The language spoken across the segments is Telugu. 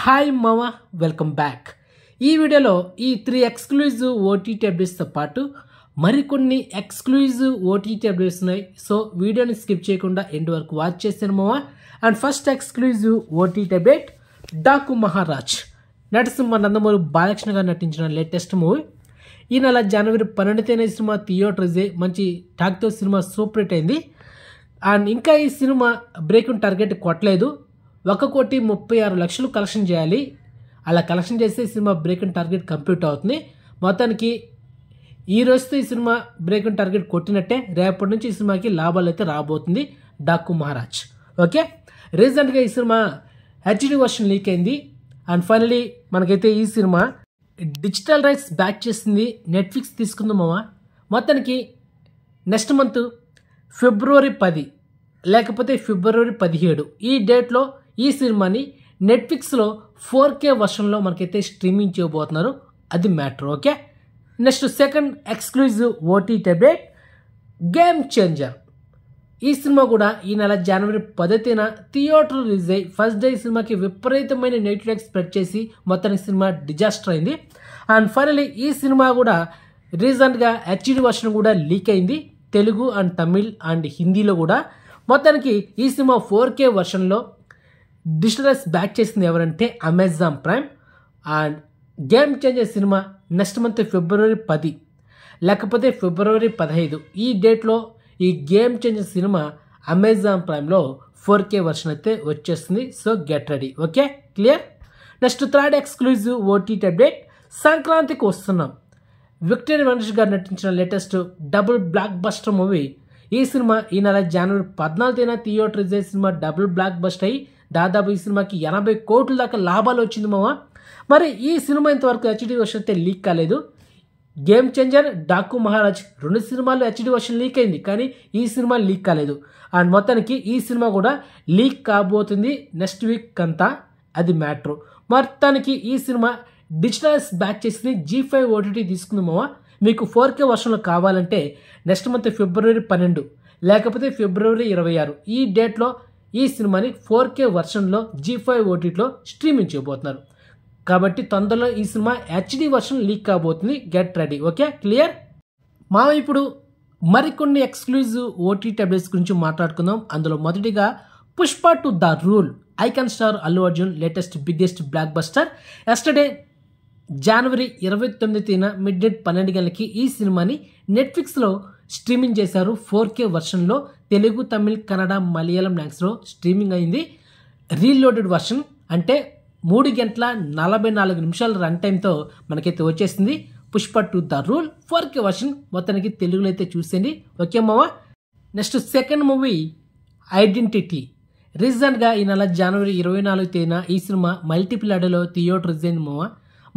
హాయ్ మామ, వెల్కమ్ బ్యాక్. ఈ వీడియోలో ఈ 3 ఎక్స్క్లూజివ్ ఓటీటీ అప్డేట్స్తో పాటు మరికొన్ని ఎక్స్క్లూజివ్ ఓటీటీ అప్డేట్స్ ఉన్నాయి. సో వీడియోని స్కిప్ చేయకుండా ఎండ్ వరకు వాచ్ చేశాను మామ. And first exclusive OTT update Daaku Maharaaj. నటసింహ నందమూరి బాలకృష్ణ గారు నటించిన లేటెస్ట్ మూవీ. ఈ నెల జనవరి 12న ఈ సినిమా థియేటర్ మంచి టాక్తో సినిమా సూపర్ హిట్ అయింది. అండ్ ఇంకా ఈ సినిమా బ్రేకింగ్ టార్గెట్ కొట్టలేదు. 1,36,00,000 కలెక్షన్ చేయాలి. అలా కలెక్షన్ చేస్తే ఈ సినిమా బ్రేకింగ్ టార్గెట్ కంప్లీట్ అవుతుంది. మొత్తానికి ఈ రోజుతో ఈ సినిమా బ్రేకింగ్ టార్గెట్ కొట్టినట్టే. రేపటి నుంచి ఈ సినిమాకి లాభాలు అయితే రాబోతుంది డాకు మహారాజ్. ఓకే, రీసెంట్గా ఈ సినిమా హెచ్డి వర్షన్ లీక్ అయింది. అండ్ ఫైనలీ మనకైతే ఈ సినిమా డిజిటల్ రైట్స్ బ్యాక్ చేసింది. నెట్ఫ్లిక్స్ తీసుకుంది మామ. మొత్తానికి నెక్స్ట్ మంత్ ఫిబ్రవరి 10 లేకపోతే ఫిబ్రవరి 17 ఈ డేట్లో ఈ సినిమాని నెట్ఫ్లిక్స్లో 4K వర్షన్లో మనకైతే స్ట్రీమింగ్ చేయబోతున్నారు. అది matter. Okay, next second exclusive OTT update game changer. ఈ సినిమా కూడా ఈ నెల జనవరి 10న థియేటర్ రిలీజ్ అయ్యి ఫస్ట్ డే ఈ సినిమాకి విపరీతమైన నెగిటివ్ స్ప్రెడ్ చేసి మొత్తానికి సినిమా డిజాస్టర్ అయింది. అండ్ ఫైనలీ ఈ సినిమా కూడా రీసెంట్గా హెచ్డి వర్షన్ కూడా లీక్ అయింది. తెలుగు అండ్ తమిళ్ అండ్ హిందీలో కూడా. మొత్తానికి ఈ సినిమా 4K వర్షన్లో డిజిటలైజ్ బ్యాక్ చేసింది ఎవరంటే Amazon Prime. And game changer cinema next month ఫిబ్రవరి 10 లేకపోతే ఫిబ్రవరి 15 ఈ డేట్లో ఈ గేమ్ చేంజర్ సినిమా అమెజాన్ ప్రైమ్లో 4K వర్షన్ అయితే వచ్చేస్తుంది. So get ready. Okay, clear. Next third exclusive OTT update సంక్రాంతికి వస్తున్నాం. విక్టరీ వెంకటేష్ గారు నటించిన latest double blockbuster movie. ఈ సినిమా ఈ నెల జనవరి 14న theatre release cinema double blockbuster అయ్యి దాదాపు ఈ సినిమాకి 80 కోట్ల దాకా లాభాలు వచ్చింది మామ. మరి ఈ సినిమా ఇంతవరకు హెచ్డి వర్షన్ అయితే లీక్ కాలేదు. గేమ్ చేంజర్, డాకు మహారాజ్ 2 సినిమాలు హెచ్డి వర్షన్ లీక్ అయింది, కానీ ఈ సినిమా లీక్ కాలేదు. అండ్ మొత్తానికి ఈ సినిమా కూడా లీక్ కాబోతుంది నెక్స్ట్ వీక్ అంతా. అది మ్యాటర్. మొత్తానికి ఈ సినిమా డిజిటల్స్ బ్యాక్ చేసింది. G5 ఓటీటీ తీసుకుంది మామ. మీకు 4K వర్షన్లో కావాలంటే నెక్స్ట్ మంత్ ఫిబ్రవరి 12 లేకపోతే ఫిబ్రవరి 26 ఈ డేట్లో ఈ సినిమాని 4K వర్షన్లో G5 ఓటీటీలో స్ట్రీమింగ్ చేయబోతున్నారు. కాబట్టి తొందరలో ఈ సినిమా హెచ్డి వర్షన్ లీక్ కాబోతుంది. Get ready. Okay, clear. మా ఇప్పుడు మరికొన్ని ఎక్స్క్లూజివ్ ఓటీటీ అప్డేట్స్ గురించి మాట్లాడుకుందాం. అందులో మొదటిగా Pushpa 2 the rule. Icon star Allu Arjun latest biggest blockbuster. Yesterday జనవరి 29న మిడ్ నైట్ 12 గంటలకి ఈ సినిమాని నెట్ఫ్లిక్స్లో స్ట్రీమింగ్ చేశారు. 4K వర్షన్లో తెలుగు, తమిళ్, కన్నడ, మలయాళం లాంగ్వేజ్లో స్ట్రీమింగ్ అయింది. రీలోడెడ్ వర్షన్ అంటే 3 గంటల 44 నిమిషాల రన్ టైంతో మనకైతే వచ్చేసింది Pushpa 2 the rule 4K version. మొత్తానికి తెలుగులో అయితే చూసేయండి. ఓకే మావా. Next second movie identity. రీసెంట్గా ఈ నెల జనవరి 24న ఈ సినిమా మల్టిపుల్ ఆడియోలో థియేటర్ రిలీజ్ అయింది మావా.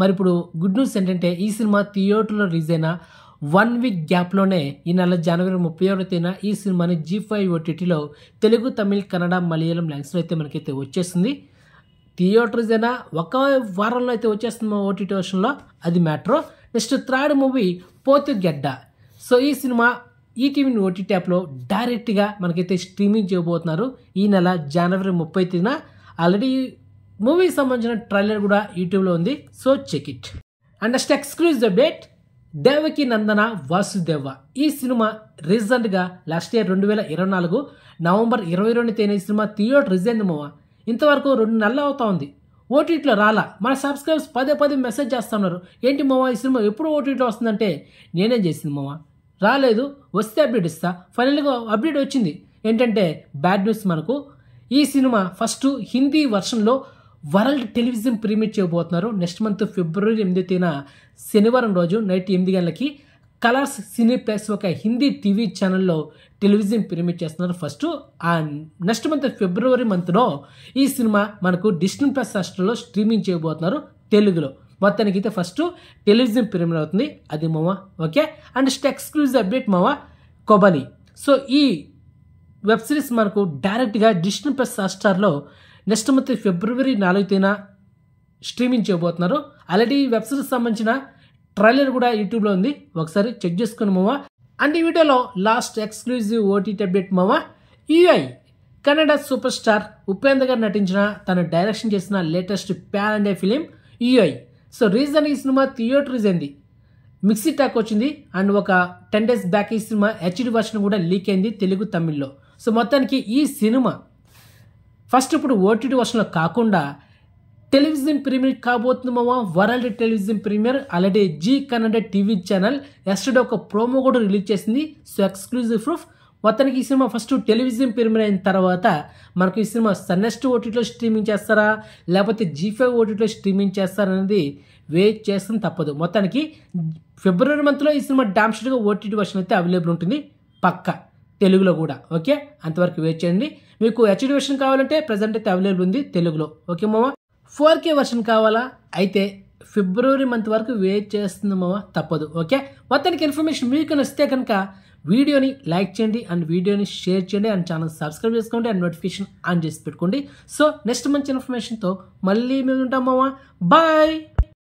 మరి ఇప్పుడు గుడ్ న్యూస్ ఏంటంటే ఈ సినిమా థియేటర్లో రిలీజ్ అయిన 1 వీక్ గ్యాప్లోనే ఈ నెల జనవరి 31న ఈ సినిమాని G5 ఓటీటీలో తెలుగు, తమిళ్, కన్నడ, మలయాళం లాంగ్వేజ్లో అయితే మనకైతే వచ్చేస్తుంది. థియేటర్ రిలీజ్ అయినా 1 వారంలో అయితే వచ్చేస్తుంది ఓటీటీ వర్షన్లో. అది matter. Next third movie Pothugadda. So ఈ సినిమా ఈటీవీ ఓటీటీ యాప్లో డైరెక్ట్గా మనకైతే స్ట్రీమింగ్ చేయబోతున్నారు ఈ నెల జనవరి 30న. ఆల్రెడీ మూవీకి సంబంధించిన ట్రైలర్ కూడా యూట్యూబ్లో ఉంది. So check it. And next exclusive update Devaki Nandana Vasudeva. ఈ సినిమా రీసెంట్గా లాస్ట్ ఇయర్ 2024 నవంబర్ 22న ఈ సినిమా థియేటర్ రిలీజ్ అయింది మామ. ఇంతవరకు 2 నెలలు అవుతా ఉంది. ఓటీటీలో రాలా. మన సబ్స్క్రైబర్స్ పదే మెసేజ్ చేస్తున్నారు, ఏంటి మామ ఈ సినిమా ఎప్పుడు ఓటీటీలో వస్తుందంటే నేనేం చేసింది మామ, రాలేదు, వస్తే అప్డేట్ ఇస్తా. ఫైనల్గా అప్డేట్ వచ్చింది. ఏంటంటే బ్యాడ్ న్యూస్ మనకు. ఈ సినిమా ఫస్ట్ హిందీ వర్షన్లో వరల్డ్ టెలివిజన్ ప్రీమియర్ చేయబోతున్నారు నెక్స్ట్ మంత్ ఫిబ్రవరి 8న శనివారం రోజు నైట్ 8 గంటలకి కలర్స్ సినీప్లెక్స్ ఒక హిందీ టీవీ ఛానల్లో టెలివిజన్ ప్రీమియర్ చేస్తున్నారు ఫస్ట్. అండ్ నెక్స్ట్ మంత్ ఫిబ్రవరి మంత్లో ఈ సినిమా మనకు డిస్నీ ప్లస్ హాస్టల్లో స్ట్రీమింగ్ చేయబోతున్నారు తెలుగులో. మొత్తానికి అయితే ఫస్ట్ టెలివిజన్ ప్రీమియర్ అవుతుంది. అది మామ. Okay. And next exclusive update మామ కొబలి. సో ఈ వెబ్ సిరీస్ మనకు డైరెక్ట్గా డిస్నీ ప్లస్ హాట్స్టార్లో నెక్స్ట్ మంత్ ఫిబ్రవరి 4న స్ట్రీమింగ్ చేయబోతున్నారు. ఆల్రెడీ వెబ్ సిరీస్ సంబంధించిన ట్రైలర్ కూడా యూట్యూబ్లో ఉంది, ఒకసారి చెక్ చేసుకుని మామ. అండ్ ఈ వీడియోలో లాస్ట్ ఎక్స్క్లూజివ్ ఓటీటీ అప్డేట్ మామ UI Kannada super star Upendra గారు నటించిన తను డైరెక్షన్ చేసిన latest pan India film UI. So reason ఈ సినిమా థియేటర్ రిలీజ్ అయింది, మిక్సీ టాక్ వచ్చింది అండ్ ఒక 10 days బ్యాక్ ఈ సినిమా హెచ్డి వర్షన్ కూడా లీక్ అయింది తెలుగు తమిళ్లో. సో మొత్తానికి ఈ సినిమా ఫస్ట్ ఇప్పుడు ఓటీటీ వర్షన్లో కాకుండా టెలివిజన్ ప్రీమియర్ కాబోతుంది మామ. World television premiere already Zee Kannada TV channel yesterday ఒక ప్రోమో కూడా రిలీజ్ చేసింది. So exclusive proof. మొత్తానికి ఈ సినిమా ఫస్ట్ టెలివిజన్ ప్రీమియర్ అయిన తర్వాత మనకు ఈ సినిమా సన్నెస్ట్ ఓటీటీలో స్ట్రీమింగ్ చేస్తారా లేకపోతే G5 ఓటీటీలో స్ట్రీమింగ్ చేస్తారా అనేది వెయిట్ చేస్తాం తప్పదు. మొత్తానికి ఫిబ్రవరి మంత్లో ఈ సినిమా డామ్షెడ్గా ఓటీటీ వర్షన్ అయితే అవైలబుల్ ఉంటుంది పక్క తెలుగులో కూడా. ఓకే, అంతవరకు వెయిట్ చేయండి. మీకు హెచ్డి వర్షన్ కావాలంటే ప్రజెంట్ అయితే అవైలబుల్ ఉంది తెలుగులో. ఓకే మామ. 4K వర్షన్ కావాలా అయితే ఫిబ్రవరి మంత్ వరకు వెయిట్ చేస్తుంది మామ, తప్పదు. ఓకే, మొత్తానికి ఇన్ఫర్మేషన్ మీకు నచ్చితే కనుక వీడియోని లైక్ చేయండి అండ్ వీడియోని షేర్ చేయండి అండ్ ఛానల్ సబ్స్క్రైబ్ చేసుకోండి అండ్ నోటిఫికేషన్ ఆన్ చేసి పెట్టుకోండి. సో నెక్స్ట్ మంచి ఇన్ఫర్మేషన్తో మళ్ళీ మేము ఉంటాం మామ. బాయ్.